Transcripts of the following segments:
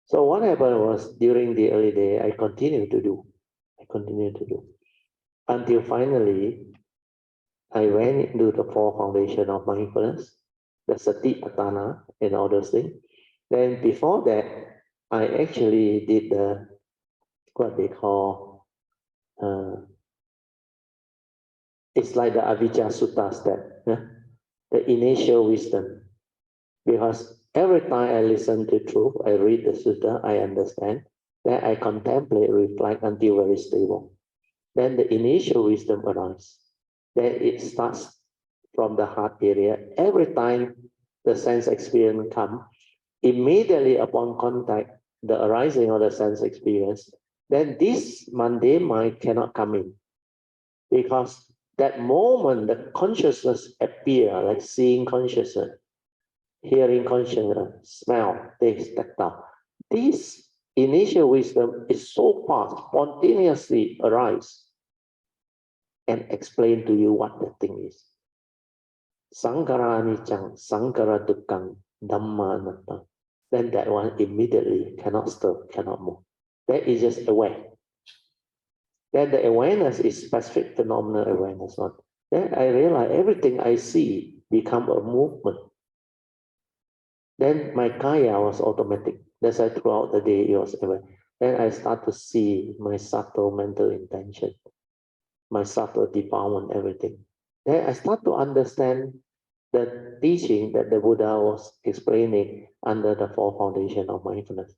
So what happened was during the early day, I continued to do, until finally I went into the four foundation of mindfulness, the sati patana and all those things. Then before that, I actually did the what they call it's like the avijja sutta step, yeah? The initial wisdom. Because every time I listen to truth, I read the sutta, I understand, then I contemplate, reflect until very stable. Then the initial wisdom arises. Then it starts from the heart area. Every time the sense experience comes, immediately upon contact, the arising of the sense experience, then this mundane mind cannot come in. Because that moment, the consciousness appear, like seeing consciousness, hearing consciousness, smell, taste, tactile. This initial wisdom is so fast, spontaneously arise and explain to you what the thing is. Sankara anicang, sankara dukkang, dhamma anatta. Then that one immediately cannot stir, cannot move. That is just aware. Then the awareness is specific phenomenal awareness. Then I realize everything I see become a movement. Then my kaya was automatic. That's why throughout the day it was aware. Then I start to see my subtle mental intention, my subtle defilement, everything. Then I start to understand the teaching that the Buddha was explaining under the four foundation of mindfulness.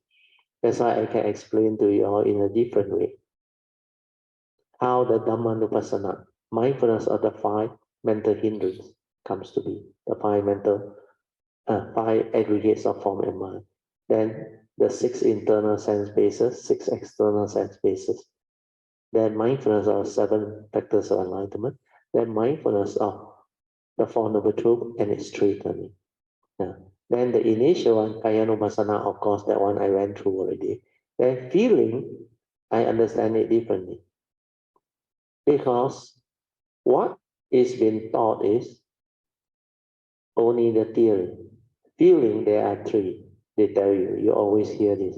That's why I can explain to you all in a different way how the Dhammanupassana, mindfulness of the five mental hindrance, comes to be. The five aggregates of form and mind. Then the six internal sense bases, six external sense bases. Then mindfulness of seven factors of enlightenment. Then mindfulness of the Four Noble Truths and its three turning. Yeah. Then the initial one, Kayanupassana, of course, that one I went through already. Then feeling, I understand it differently. Because what is being taught is only the theory. Feeling, there are three. They tell you, you always hear this.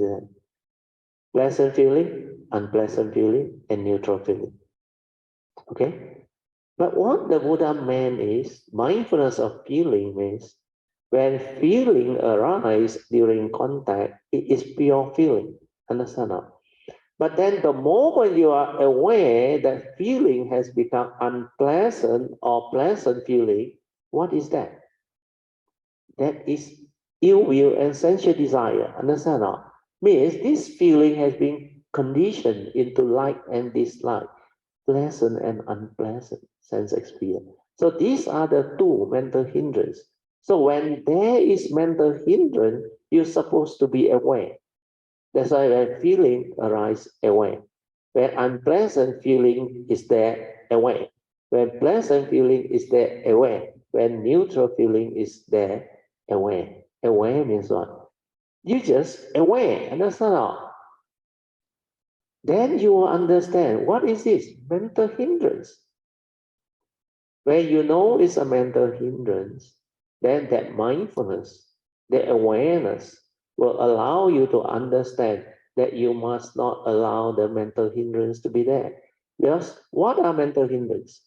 Pleasant feeling, unpleasant feeling, and neutral feeling. Okay? But what the Buddha meant is, mindfulness of feeling means, when feeling arises during contact, it is pure feeling. Understand now? But then the moment you are aware that feeling has become unpleasant or pleasant feeling, what is that? That is ill will and sensual desire. Understand now? Means this feeling has been conditioned into like and dislike, pleasant and unpleasant sense experience. So these are the two mental hindrances. So when there is mental hindrance, you're supposed to be aware. That's why when feeling arises, aware. When unpleasant feeling is there, aware. When pleasant feeling is there, aware. When neutral feeling is there, aware. Aware means what? You just aware, understand how? Then you will understand what is this mental hindrance. When you know it's a mental hindrance, then that mindfulness, the awareness will allow you to understand that you must not allow the mental hindrance to be there. Because what are mental hindrance?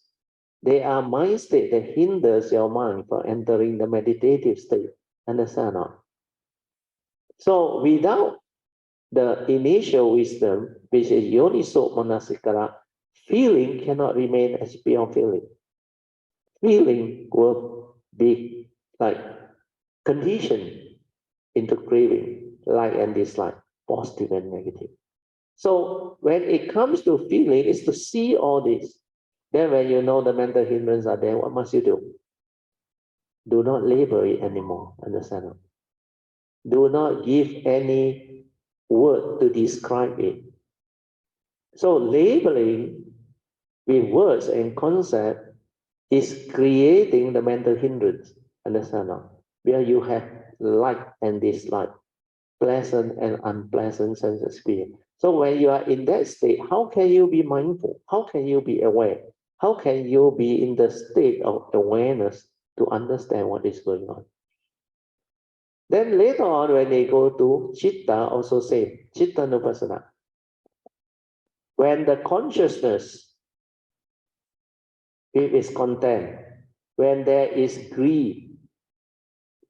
They are mind state that hinders your mind from entering the meditative state. Understand not? So without the initial wisdom, which is yoniso manasikara, feeling cannot remain as pure feeling. Feeling will be like conditioned into craving, like and dislike, positive and negative. So when it comes to feeling, it's to see all this. Then when you know the mental hindrances are there, what must you do? Do not label it anymore, understand? Do not give any word to describe it. So labeling with words and concept is creating the mental hindrance, understand now? Where you have like and dislike, pleasant and unpleasant sense experience. So when you are in that state, how can you be mindful? How can you be aware? How can you be in the state of awareness to understand what is going on? Then later on, when they go to Chitta, also same, Chitta Nupassana. When the consciousness, if it's content, when there is greed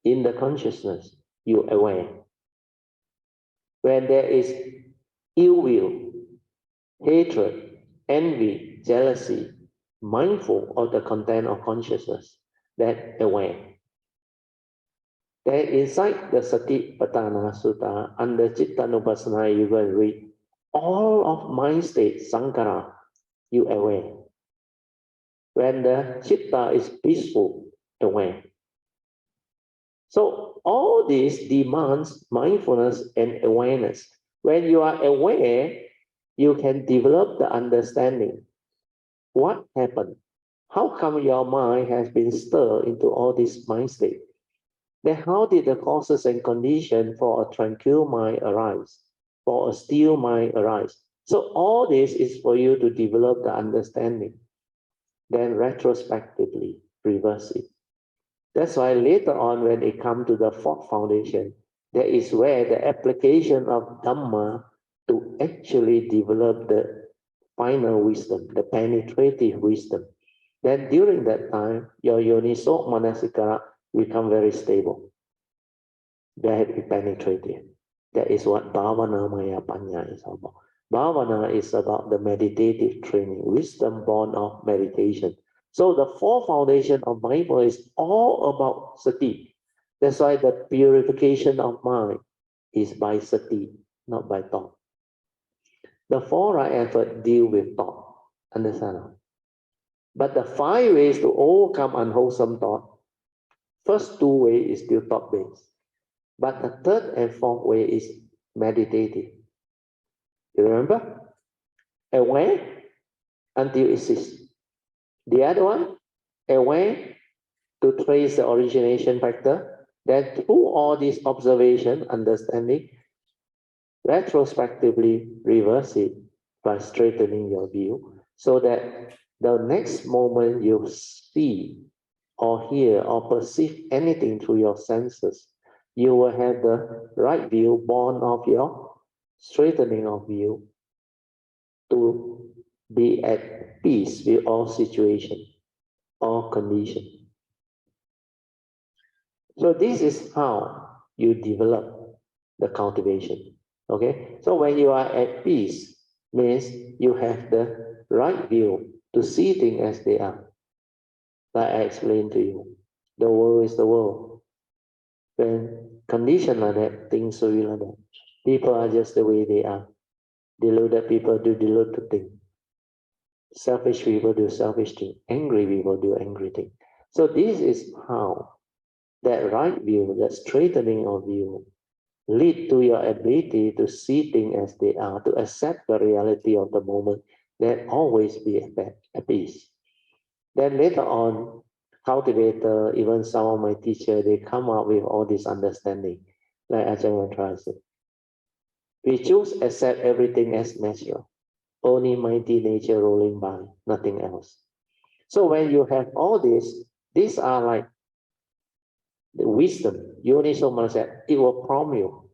in the consciousness, you aware. When there is ill will, hatred, envy, jealousy, mindful of the content of consciousness, that aware. Then inside the Satipatthana Sutta, under Chittanupassana, you will read all of mind state, sankhara, you aware. When the chitta is peaceful, aware. So all this demands mindfulness and awareness. When you are aware, you can develop the understanding. What happened? How come your mind has been stirred into all this mind state? Then how did the causes and conditions for a tranquil mind arise? For a still mind arise? So all this is for you to develop the understanding. Then retrospectively reverse it. That's why later on when it comes to the fourth foundation, that is where the application of Dhamma to actually develop the final wisdom, the penetrative wisdom. Then during that time, your yoniso manasikara become very stable. Very penetrative. That is what Bhavana Maya Panya is about. Bhavana is about the meditative training, wisdom born of meditation. So the fourth foundation of mindfulness is all about sati. That's why the purification of mind is by sati, not by thought. The four right effort deal with thought. Understand? But the 5 ways to overcome unwholesome thought, first 2 ways is still thought-based. But the third and fourth way is meditative. You remember? Aware until it ceases. The other one, aware to trace the origination factor. Then through all this observation, understanding, retrospectively reverse it by straightening your view so that the next moment you see or hear or perceive anything through your senses, you will have the right view born of your straightening of view to be at peace with all situation, all condition. So this is how you develop the cultivation. Okay, so when you are at peace, means you have the right view to see things as they are. Like I explained to you, the world is the world. When conditions like that, things will be like that. People are just the way they are. Deluded people do deluded things. Selfish people do selfish things. Angry people do angry things. So this is how that right view, that straightening of view, lead to your ability to see things as they are, to accept the reality of the moment, that always be at peace. Then later on, cultivator, even some of my teachers, they come up with all this understanding, like Ajahn Mantra said. We choose accept everything as natural, only mighty nature rolling by, nothing else. So when you have all this, these are like the wisdom. Yoniso Manasa, it will prompt you.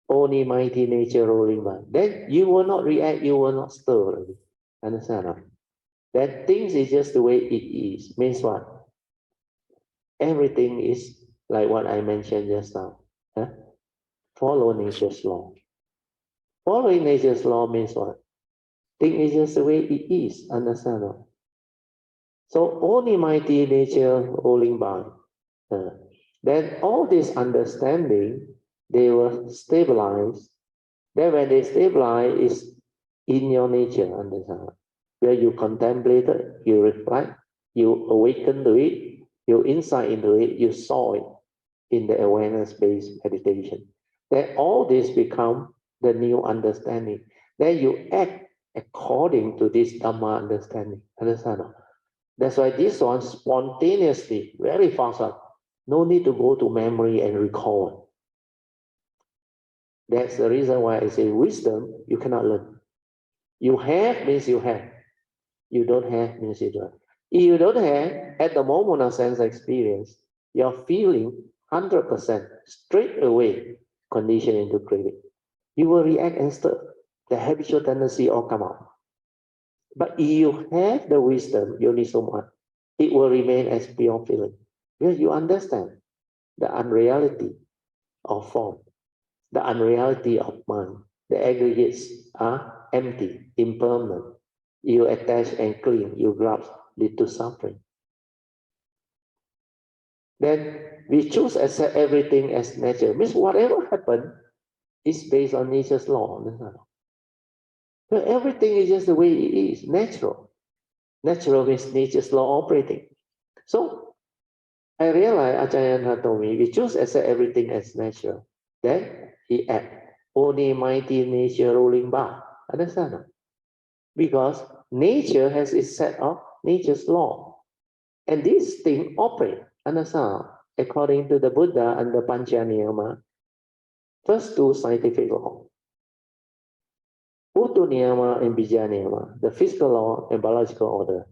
Only mighty nature rolling by. Then you will not react, you will not stir. Understand? That things is just the way it is. Means what? Everything is like what I mentioned just now. Huh? Follow nature's law. Following nature's law means what? Thing is just the way it is. Understand? So only mighty nature rolling by. Then all this understanding, they will stabilize. Then when they stabilize, is in your nature, understand? Where you contemplate it, you reflect, you awaken to it, you insight into it, you saw it in the awareness-based meditation. Then all this become the new understanding. Then you act according to this Dhamma understanding. Understand? That's why this one spontaneously, very fast. No need to go to memory and recall. That's the reason why I say wisdom, you cannot learn. You have means you have. You don't have means you don't. If you don't have, at the moment of sense experience, your feeling 100% straight away condition into craving. You will react and stir. The habitual tendency all come out. But if you have the wisdom, you need so much, it will remain as pure feeling. Because you understand the unreality of form, the unreality of mind. The aggregates are empty, impermanent. You attach and cling, you grasp, lead to suffering. Then we choose accept everything as nature. Means whatever happens is based on nature's law. So everything is just the way it is, natural. Natural means nature's law operating. So I realized Ajahn told me, we choose accept everything as natural. Then he add, only mighty nature ruling by. Understand? Because nature has its set of nature's law. And this thing operate. Understand? According to the Buddha and the Pancha-niyama, first two scientific law. Utu niyama and bija niyama, the physical law and biological order.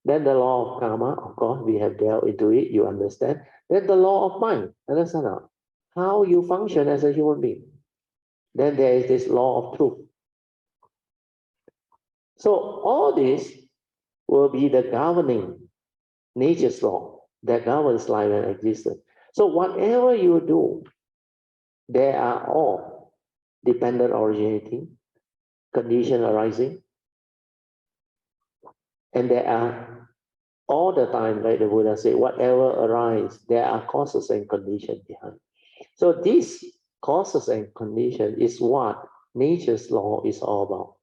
Then the law of karma, of course, we have delved into it, you understand. Then the law of mind, understand how you function as a human being. Then there is this law of truth. So all this will be the governing nature's law that governs life and existence. So whatever you do, there are all dependent originating, condition arising, and there are all the time, like the Buddha said, whatever arises, there are causes and conditions behind. So these causes and conditions is what nature's law is all about.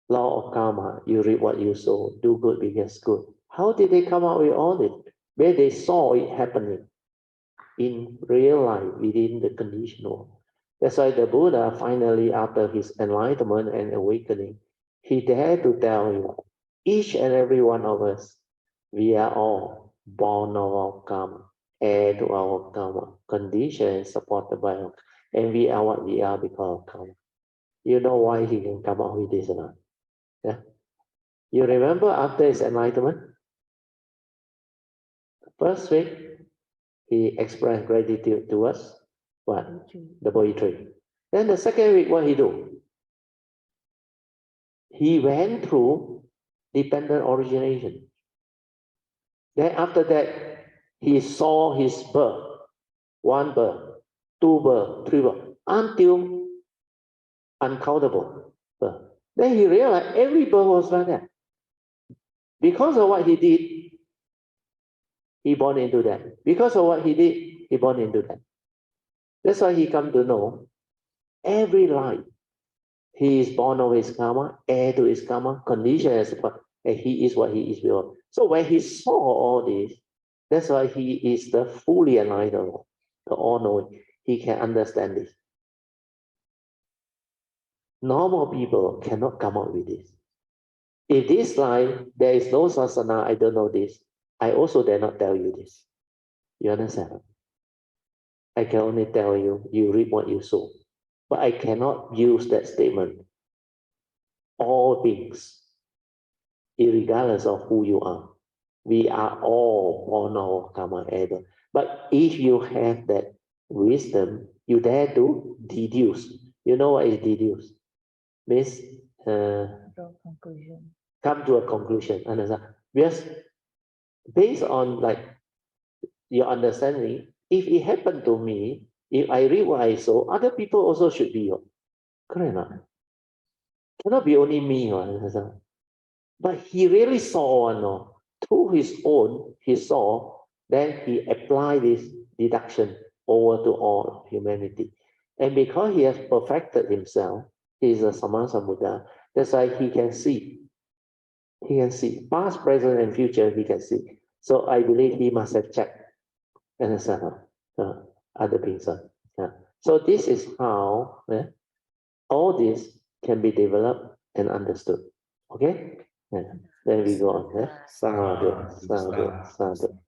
Law of karma, you reap what you sow, do good begets good. How did they come up with all this? Where they saw it happening in real life within the conditional. That's why the Buddha finally, after his enlightenment and awakening, he dared to tell you, each and every one of us, we are all born of our karma, heir to our karma, conditioned supported by our, and we are what we are because of karma. You know why he can come up with this or not? Yeah. You remember after his enlightenment, first week, he expressed gratitude to us. What? The poetry. Then the second week, what he do? He went through dependent origination. Then after that, he saw his birth. One birth, two birth, three birth, until uncountable birth. Then he realized every birth was like that. Because of what he did, he born into that. Because of what he did, he born into that. That's why he come to know every life. He is born of his karma, heir to his karma, condition as well, and he is what he is before. So when he saw all this, that's why he is the fully enlightened, the all-knowing. He can understand this. Normal people cannot come up with this. If this life, there is no sasana, I don't know this, I also dare not tell you this. You understand? I can only tell you, you reap what you sow. But I cannot use that statement. All things, irregardless of who you are, we are all born of karma ever. But if you have that wisdom, you dare to deduce. You know what is deduce? Means come to a conclusion. Understand? Because based on like your understanding, if it happened to me, if I read what I saw, other people also should be. Correct or not? Cannot be only me. But he really saw, no, through his own, he saw, then he applied this deduction over to all humanity. And because he has perfected himself, he is a Sammasambuddha, that's why he can see. He can see past, present, and future, he can see. So I believe he must have checked and other beings. So this is how all this can be developed and understood. Okay? Then we go on. Sadhu, sadhu, sadhu.